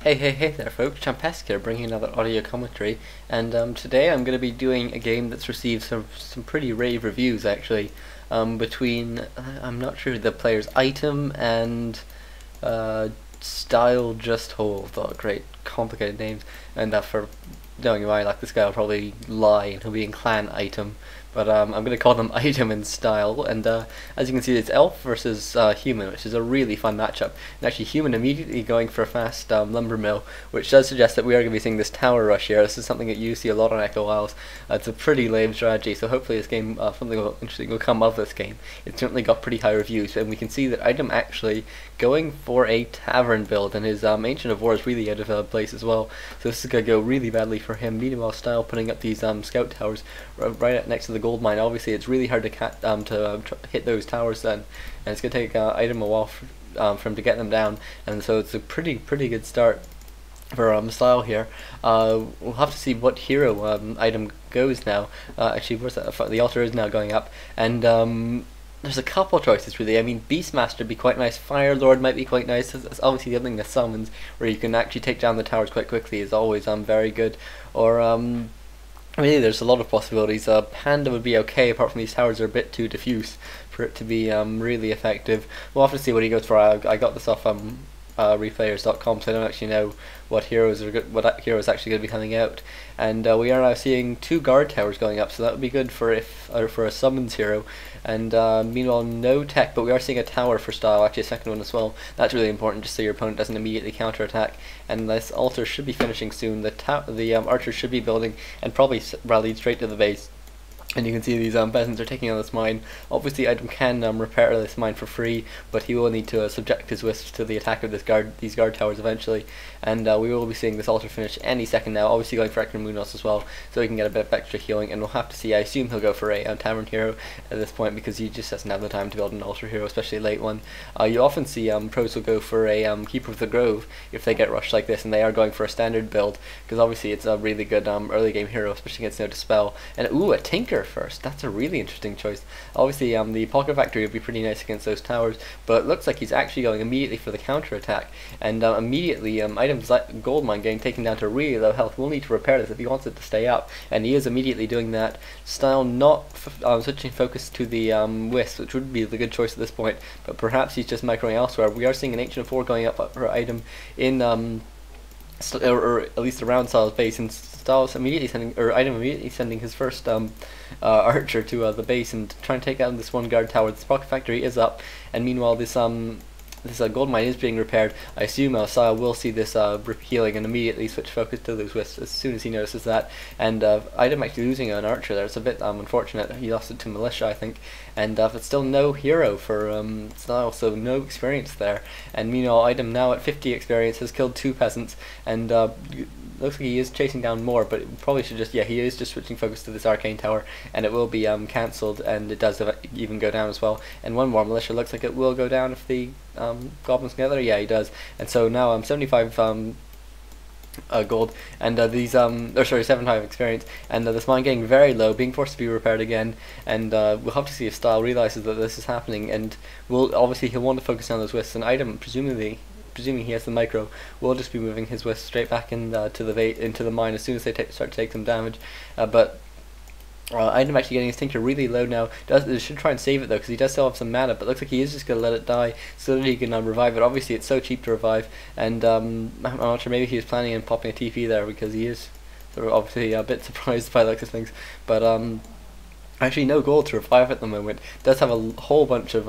Hey there folks, Champesk here bringing another audio commentary, and today I'm going to be doing a game that's received some pretty rave reviews actually, between, I'm not sure, the players iTem and StyleJustHoLD. Oh, great, complicated names, and for knowing why I like this guy, I'll probably lie and he'll be in clan item. But I'm going to call them item and style, and as you can see, it's elf versus human, which is a really fun matchup. And actually, human immediately going for a fast lumber mill, which does suggest that we are going to be seeing this tower rush here. This is something that you see a lot on Echo Isles. It's a pretty lame strategy, so hopefully this game, something interesting will come of this game. It's certainly got pretty high reviews, and we can see that item actually going for a tavern build, and his Ancient of War is really out of place as well. So this is going to go really badly for him. Meanwhile, Style putting up these scout towers right next to the gold mine. Obviously, it's really hard to hit those towers then, and it's going to take item a while for him to get them down. And so it's a pretty good start for Style here. We'll have to see what hero item goes now. Actually, where's that? The altar is now going up, and there's a couple choices really. I mean, Beastmaster would be quite nice. Fire Lord might be quite nice. It's obviously something that summons where you can actually take down the towers quite quickly is always very good. Or really, there's a lot of possibilities. Panda would be okay, apart from these towers are a bit too diffuse for it to be really effective. We'll have to see what he goes for. I got this off replayers.com, so I don't actually know what heroes hero is actually going to be coming out. And we are now seeing 2 guard towers going up, so that would be good for for a summons hero. And meanwhile, no tech, but we are seeing a tower for Style, actually a second one as well. That's really important, just so your opponent doesn't immediately counterattack. And this altar should be finishing soon. The archers should be building and probably rallied straight to the base. And you can see these peasants are taking on this mine. Obviously, item can repair this mine for free, but he will need to subject his wisps to the attack of these guard towers eventually. And we will be seeing this altar finish any second now. Obviously, going for Eknamunos as well, so he can get a bit of extra healing. And we'll have to see. I assume he'll go for a tavern hero at this point because he just doesn't have the time to build an altar hero, especially a late one. You often see pros will go for a Keeper of the Grove if they get rushed like this, and they are going for a standard build because obviously it's a really good early game hero, especially against no dispel. And ooh, a Tinker first. That's a really interesting choice. Obviously, the Pocket Factory would be pretty nice against those towers, but it looks like he's actually going immediately for the counter attack. And immediately, items like gold mine getting taken down to really low health will need to repair this if he wants it to stay up, and he is immediately doing that. Style not switching focus to the wisp, which would be the good choice at this point, but perhaps he's just microing elsewhere. We are seeing an Ancient of War going up for item in or at least around Style's base, and Style's immediately sending, or item immediately sending his first archer to the base and trying to take out this one guard tower. This Pocket Factory is up, and meanwhile this gold mine is being repaired. I assume Style will see this healing and immediately switch focus to those wisps as soon as he notices that. And item actually losing an archer there. It's a bit unfortunate. He lost it to militia, I think. And but still no hero for Style, so no experience there. And meanwhile, item now at 50 experience has killed 2 peasants, and looks like he is chasing down more, but it probably should just, yeah, he is just switching focus to this arcane tower, and it will be cancelled, and it does even go down as well. And one more militia looks like it will go down if the goblins together. Yeah, he does. And so now 75 gold, and these or sorry, 75 experience, and this mine getting very low, being forced to be repaired again. And we'll have to see if Style realizes that this is happening, and obviously he'll want to focus on those wisps. And item, presuming he has the micro, will just be moving his wisp straight back into the mine as soon as they start to take some damage. But item actually getting his Tinker really low now. Should try and save it though, because he does still have some mana, but looks like he is just going to let it die so that he can revive it. Obviously it's so cheap to revive, and I'm not sure, maybe he was planning on popping a TP there because he is sort of obviously a bit surprised by like of things. But actually no gold to revive at the moment. Does have a whole bunch of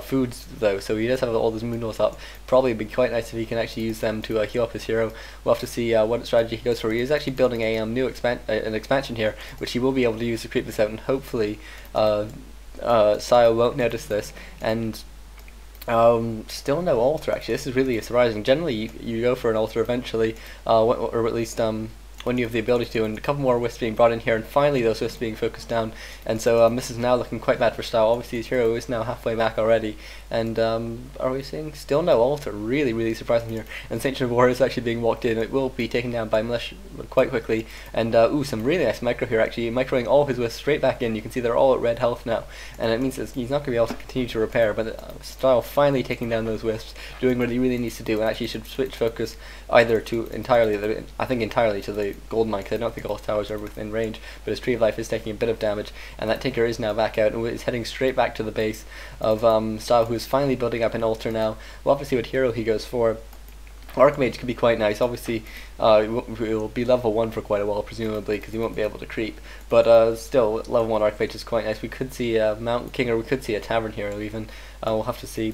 foods though, so he does have all those Moonos up. Probably be quite nice if he can actually use them to heal up his hero. We'll have to see what strategy he goes for. He is actually building a new an expansion here, which he will be able to use to creep this out, and hopefully Sio won't notice this. And still no altar actually. This is really surprising. Generally you go for an altar eventually, or at least when you have the ability to, and a couple more wisps being brought in here, and finally those wisps being focused down. And so this is now looking quite bad for Style. Obviously his hero is now halfway back already, and are we seeing still no altar? Really surprising here. And Sanctuary War is actually being walked in. It will be taken down by Militia quite quickly, and ooh, some really nice micro here, actually microing all his wisps straight back in. You can see they're all at red health now, and it means that he's not going to be able to continue to repair, but Style finally taking down those wisps, doing what he really needs to do, and actually should switch focus either to entirely to the gold mine, because I don't think all towers are within range, but his Tree of Life is taking a bit of damage, and that Tinker is now back out and is heading straight back to the base of Style, who is finally building up an altar now. We'll have to see what hero he goes for. Archmage could be quite nice. Obviously, he'll be level 1 for quite a while, presumably, because he won't be able to creep. But still, level 1 Archmage is quite nice. We could see a Mountain King, or we could see a Tavern hero even. We'll have to see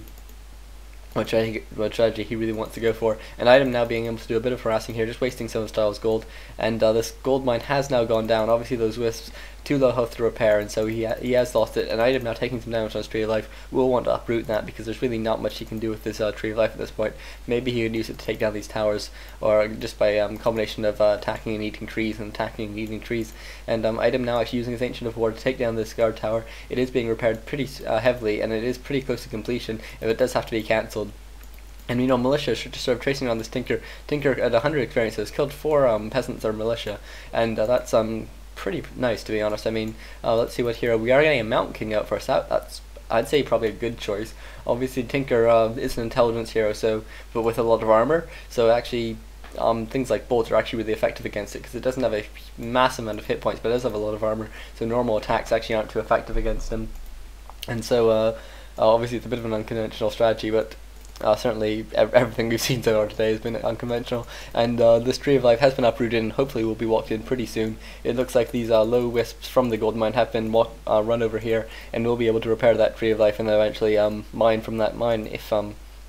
what strategy he really wants to go for. And item now being able to do a bit of harassing here, just wasting some of Style's gold. And this gold mine has now gone down. Obviously those wisps too low health to repair, and so he has lost it. And item now taking some damage on his Tree of Life will want to uproot that, because there's really not much he can do with this Tree of Life at this point. Maybe he could use it to take down these towers, or just by combination of attacking and eating trees and attacking and eating trees. And item now actually using his Ancient of War to take down this guard tower. It is being repaired pretty heavily, and it is pretty close to completion if it does have to be cancelled. And Militia should just sort of tracing on this Tinker. Tinker at 100 experience has killed 4 peasants or militia, and that's pretty nice, to be honest. I mean, let's see what hero we are getting. A Mountain King out first. That's I'd say probably a good choice. Obviously Tinker is an intelligence hero, but with a lot of armor, so actually things like bolts are actually really effective against it, because it doesn't have a massive amount of hit points, but it does have a lot of armor, so normal attacks actually aren't too effective against him. And so obviously it's a bit of an unconventional strategy, but certainly everything we've seen so far today has been unconventional, and this Tree of Life has been uprooted and hopefully will be walked in pretty soon. It looks like these low wisps from the gold mine have been run over here, and we'll be able to repair that Tree of Life and then eventually mine from that mine if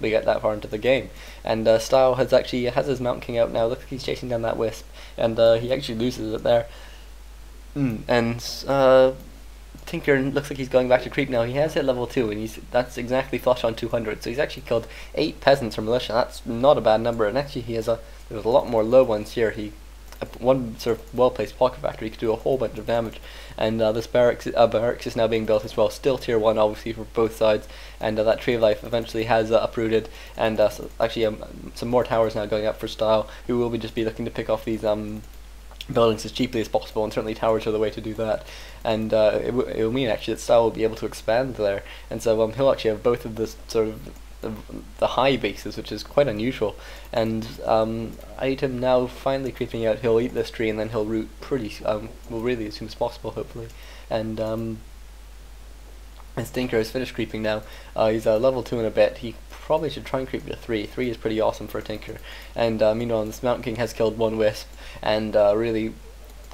we get that far into the game. And Style has his Mountain King out now. Look like he's chasing down that wisp, and he actually loses it there. And Tinker looks like he's going back to creep now. He has hit level 2, and that's exactly flush on 200. So he's actually killed 8 peasants or militia. That's not a bad number. And actually, there's a lot more low ones here. One sort of well-placed pocket factory could do a whole bunch of damage. And this barracks is now being built as well. Still tier 1, obviously, for both sides. And that Tree of Life eventually has uprooted. And so actually, some more towers now going up for Style, who will just be looking to pick off these buildings as cheaply as possible, and certainly towers are the way to do that. And it will mean actually that Style will be able to expand there, and so he'll actually have both of the sort of the high bases, which is quite unusual. And item now finally creeping out. He'll eat this tree and then he'll root really as soon as possible, hopefully. And his Tinker is finished creeping now. He's level 2 in a bit. He probably should try and creep to 3. 3 is pretty awesome for a Tinker. And this Mountain King has killed 1 wisp, and really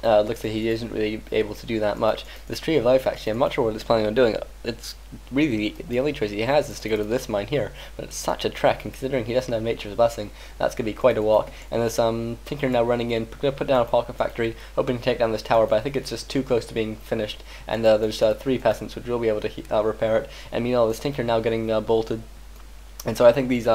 looks like he isn't really able to do that much. This Tree of Life, actually, I'm not sure what it's planning on doing. It's really the only choice he has is to go to this mine here, but it's such a trek, and considering he doesn't have Nature's Blessing, that's going to be quite a walk. And there's Tinker now running in, going to put down a pocket factory, hoping to take down this tower, but I think it's just too close to being finished. And there's 3 peasants, which will be able to repair it. And this Tinker now getting bolted. And so I think these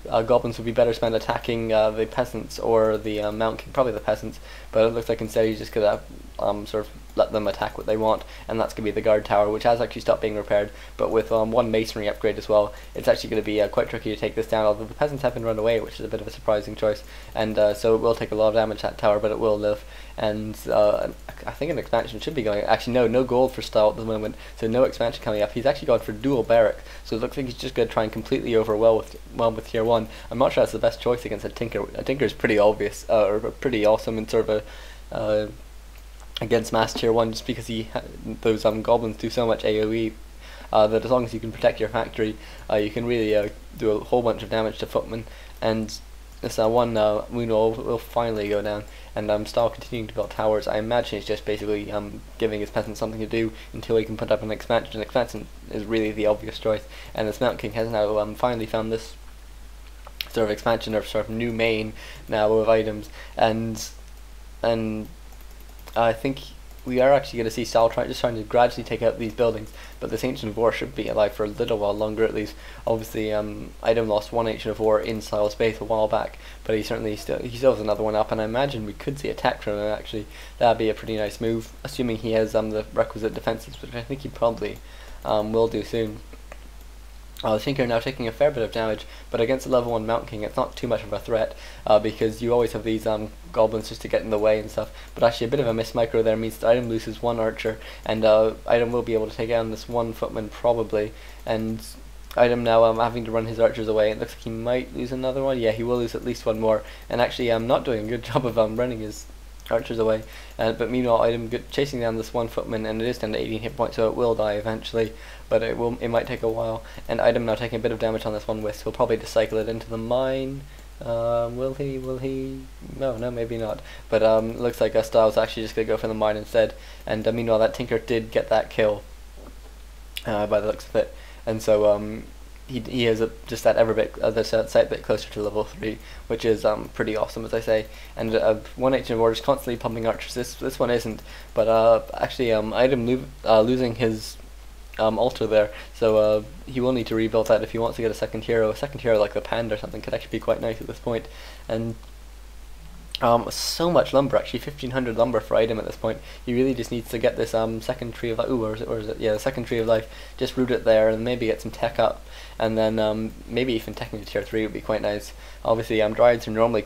goblins would be better spent attacking the peasants or the Mountain King, probably the peasants, but it looks like instead he's just going to sort of let them attack what they want, and that's going to be the guard tower, which has actually stopped being repaired, but with 1 masonry upgrade as well, it's actually going to be quite tricky to take this down, although the peasants have been run away, which is a bit of a surprising choice. And so it will take a lot of damage, that tower, but it will live. And I think an expansion should be going. Actually, no gold for Style at the moment, so no expansion coming up. He's actually gone for dual barrack, so it looks like he's just going to try and completely overwhelm with tier 1. I'm not sure that's the best choice against a Tinker. A Tinker is pretty obvious, or pretty awesome in sort of a against mass tier 1, just because those goblins do so much AoE that as long as you can protect your factory, you can really do a whole bunch of damage to footmen. And this one moon will finally go down, and Style continuing to build towers. I imagine he's just basically giving his peasants something to do until he can put up an expansion. An expansion is really the obvious choice, and this Mountain King has now finally found this sort of expansion or sort of new main now of items, and I think we are actually going to see Style just trying to gradually take out these buildings, but this Ancient of War should be alive for a little while longer at least. Obviously, iTem lost one Ancient of War in Style's base a while back, but he still has another one up, and I imagine we could see attack from him actually. That'd be a pretty nice move, assuming he has the requisite defenses, which I think he probably will do soon. The Tinker now taking a fair bit of damage, but against a level 1 Mountain King it's not too much of a threat, because you always have these goblins just to get in the way and stuff, but actually a bit of a miss micro there means that iTem loses one archer, and iTem will be able to take down this one footman probably, and iTem now having to run his archers away. It looks like he might lose another one. Yeah, he will lose at least one more, and actually not doing a good job of running his archers away, but meanwhile iTem chasing down this one footman, and it is down to 18 hit points, so it will die eventually, but it might take a while. And iTem now taking a bit of damage on this one wisp. He'll probably just cycle it into the mine. Will he? No, maybe not. But looks like Style's actually just gonna go for the mine instead. And meanwhile, that Tinker did get that kill, by the looks of it. And so he has just that slight bit closer to level 3, which is pretty awesome, as I say. And one Ancient of War is constantly pumping archers. This one isn't, but actually iTem losing his altar there, so he will need to rebuild that if he wants to get a second hero. A second hero like the Panda or something could actually be quite nice at this point. And so much lumber, actually 1500 lumber for iTem at this point. He really just needs to get this second tree of life. Ooh, where is it? Yeah, the second tree of life. Just root it there and maybe get some tech up, and then maybe even technically tier 3 would be quite nice. Obviously, Dryads are normally